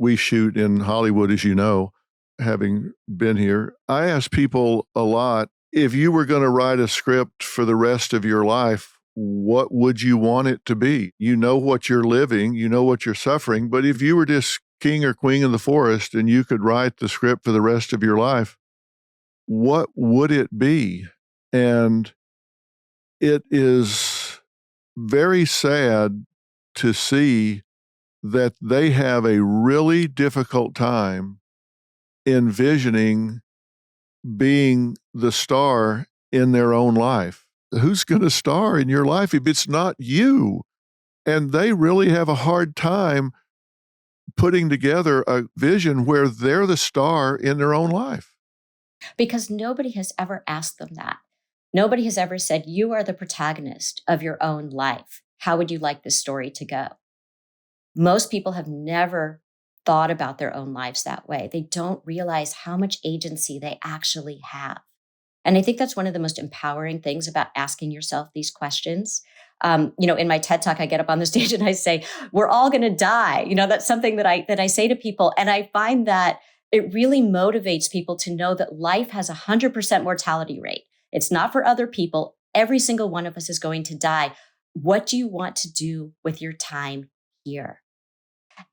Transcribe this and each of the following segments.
we shoot in Hollywood, as you know, having been here, I ask people a lot, if you were going to write a script for the rest of your life, what would you want it to be? You know what you're living, you know what you're suffering, but if you were just king or queen of the forest and you could write the script for the rest of your life, what would it be? And it is very sad to see that they have a really difficult time envisioning being the star in their own life. Who's going to star in your life if it's not you? And they really have a hard time putting together a vision where they're the star in their own life. Because nobody has ever asked them that. Nobody has ever said, you are the protagonist of your own life. How would you like this story to go? Most people have never thought about their own lives that way. They don't realize how much agency they actually have. And I think that's one of the most empowering things about asking yourself these questions. In my TED Talk, I get up on the stage and I say, we're all going to die. That's something that I say to people. And I find that it really motivates people to know that life has a 100% mortality rate. It's not for other people. Every single one of us is going to die. What do you want to do with your time here?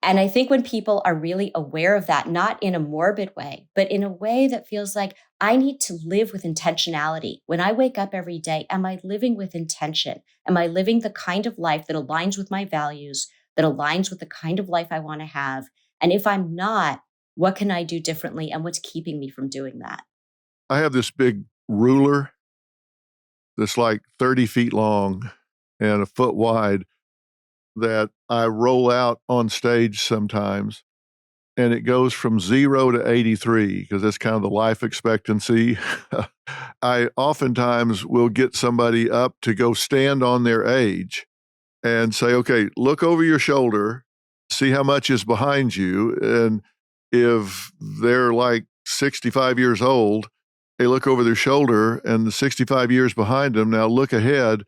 And I think when people are really aware of that, not in a morbid way, but in a way that feels like I need to live with intentionality. When I wake up every day, am I living with intention? Am I living the kind of life that aligns with my values, that aligns with the kind of life I want to have? And if I'm not, what can I do differently? And what's keeping me from doing that? I have this big ruler that's like 30 feet long and a foot wide that I roll out on stage sometimes, and it goes from 0 to 83 because that's kind of the life expectancy. I oftentimes will get somebody up to go stand on their age and say, okay, look over your shoulder, see how much is behind you. And if they're like 65 years old, they look over their shoulder and the 65 years behind them, now look ahead,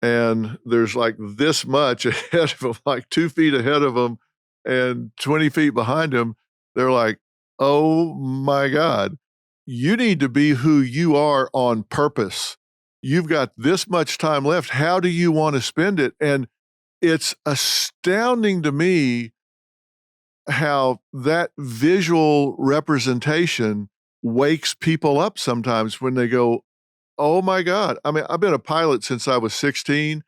and there's like this much ahead of them, like 2 feet ahead of them and 20 feet behind them. They're like, oh my God, you need to be who you are on purpose. You've got this much time left. How do you want to spend it? And it's astounding to me how that visual representation wakes people up sometimes when they go, oh my God. I mean, I've been a pilot since I was 16.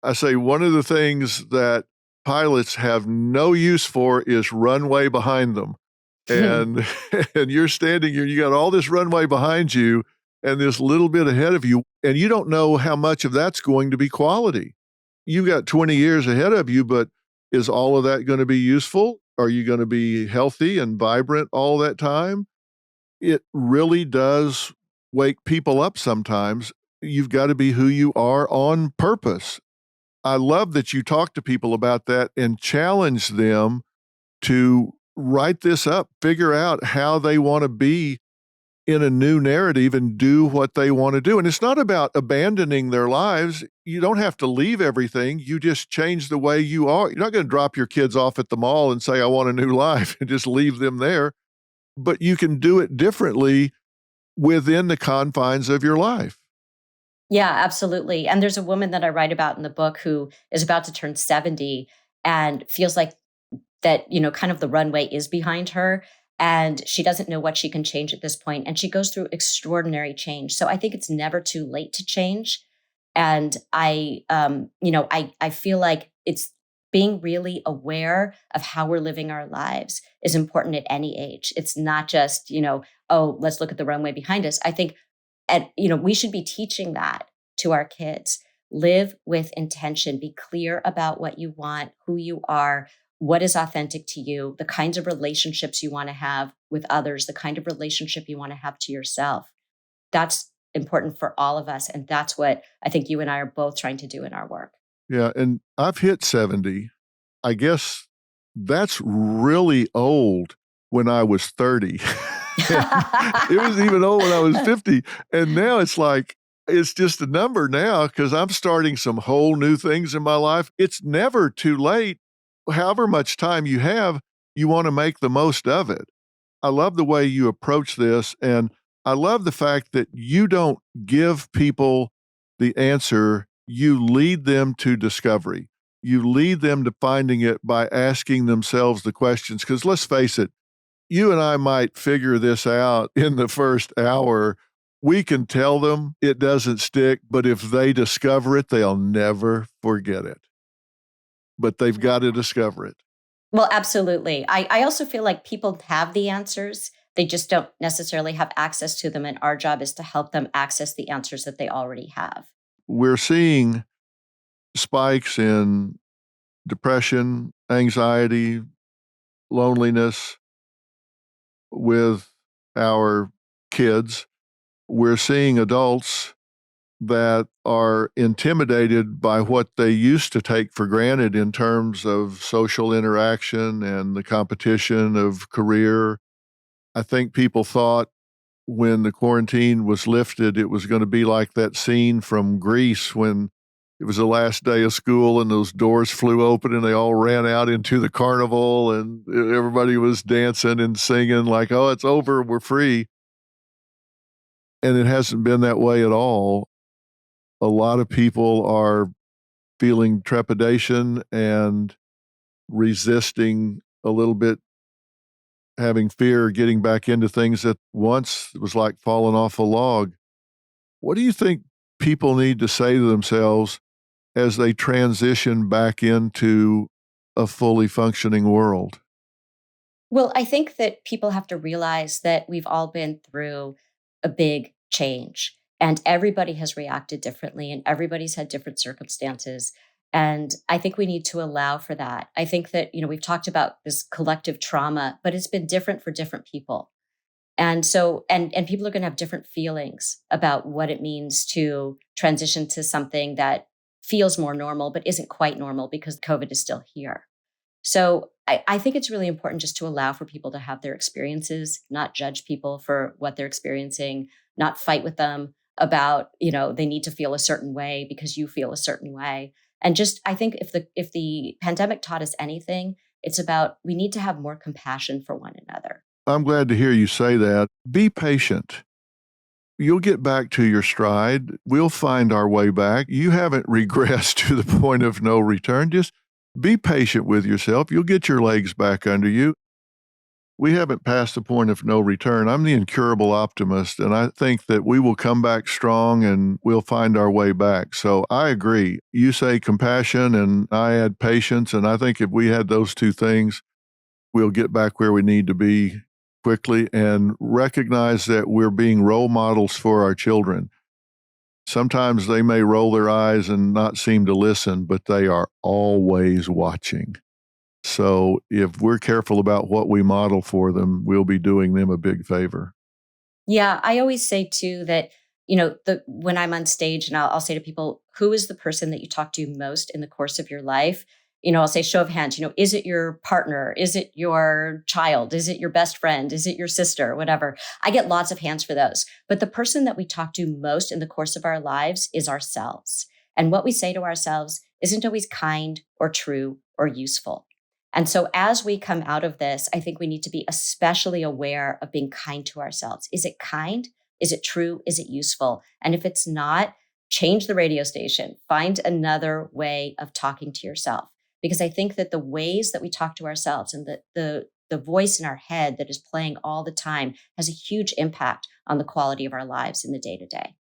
I say one of the things that pilots have no use for is runway behind them. And and you're standing here, you got all this runway behind you and this little bit ahead of you, and you don't know how much of that's going to be quality. You've got 20 years ahead of you, but is all of that going to be useful? Are you going to be healthy and vibrant all that time? It really does wake people up sometimes. You've got to be who you are on purpose. I love that you talk to people about that and challenge them to write this up, figure out how they want to be in a new narrative and do what they want to do. And it's not about abandoning their lives. You don't have to leave everything. You just change the way you are. You're not going to drop your kids off at the mall and say, I want a new life, and just leave them there. But you can do it differently within the confines of your life. Yeah, absolutely. And there's a woman that I write about in the book who is about to turn 70 and feels like that, kind of the runway is behind her and she doesn't know what she can change at this point. And she goes through extraordinary change. So I think it's never too late to change. And I feel like it's being really aware of how we're living our lives is important at any age. It's not just, oh, let's look at the runway behind us. I think we should be teaching that to our kids. Live with intention, be clear about what you want, who you are, what is authentic to you, the kinds of relationships you want to have with others, the kind of relationship you want to have to yourself. That's important for all of us. And that's what I think you and I are both trying to do in our work. Yeah. And I've hit 70. I guess that's really old when I was 30. It was even old when I was 50. And now it's like, it's just a number now because I'm starting some whole new things in my life. It's never too late. However much time you have, You want to make the most of it. I love the way you approach this, and I love the fact that you don't give people the answer, you lead them to discovery. You lead them to finding it by asking themselves the questions. Because let's face it, you and I might figure this out in the first hour. We can tell them it doesn't stick, but if they discover it, they'll never forget it. But they've got to discover it. Well, absolutely. I also feel like people have the answers. They just don't necessarily have access to them. And our job is to help them access the answers that they already have. We're seeing spikes in depression, anxiety, loneliness with our kids. We're seeing adults that are intimidated by what they used to take for granted in terms of social interaction and the competition of career. I think people thought when the quarantine was lifted, it was going to be like that scene from Greece when it was the last day of school and those doors flew open and they all ran out into the carnival and everybody was dancing and singing like, oh, it's over, we're free. And it hasn't been that way at all. A lot of people are feeling trepidation and resisting a little bit, having fear, getting back into things that once was like falling off a log. What do you think people need to say to themselves as they transition back into a fully functioning world? Well, I think that people have to realize that we've all been through a big change and everybody has reacted differently and everybody's had different circumstances. And I think we need to allow for that. I think that, we've talked about this collective trauma, but it's been different for different people. And so, and people are going to have different feelings about what it means to transition to something that feels more normal, but isn't quite normal because COVID is still here. So I think it's really important just to allow for people to have their experiences, not judge people for what they're experiencing, not fight with them about, they need to feel a certain way because you feel a certain way. And just, I think if the pandemic taught us anything, it's about we need to have more compassion for one another. I'm glad to hear you say that. Be patient. You'll get back to your stride. We'll find our way back. You haven't regressed to the point of no return. Just be patient with yourself. You'll get your legs back under you. We haven't passed the point of no return. I'm the incurable optimist, and I think that we will come back strong and we'll find our way back. So I agree. You say compassion, and I add patience. And I think if we had those two things, we'll get back where we need to be quickly and recognize that we're being role models for our children. Sometimes they may roll their eyes and not seem to listen, but they are always watching. So if we're careful about what we model for them, we'll be doing them a big favor. Yeah, I always say too that, when I'm on stage and I'll say to people, who is the person that you talk to most in the course of your life? I'll say show of hands, is it your partner? Is it your child? Is it your best friend? Is it your sister? Whatever. I get lots of hands for those. But the person that we talk to most in the course of our lives is ourselves. And what we say to ourselves isn't always kind or true or useful. And so as we come out of this, I think we need to be especially aware of being kind to ourselves. Is it kind? Is it true? Is it useful? And if it's not, change the radio station. Find another way of talking to yourself. Because I think that the ways that we talk to ourselves and the voice in our head that is playing all the time has a huge impact on the quality of our lives in the day to day.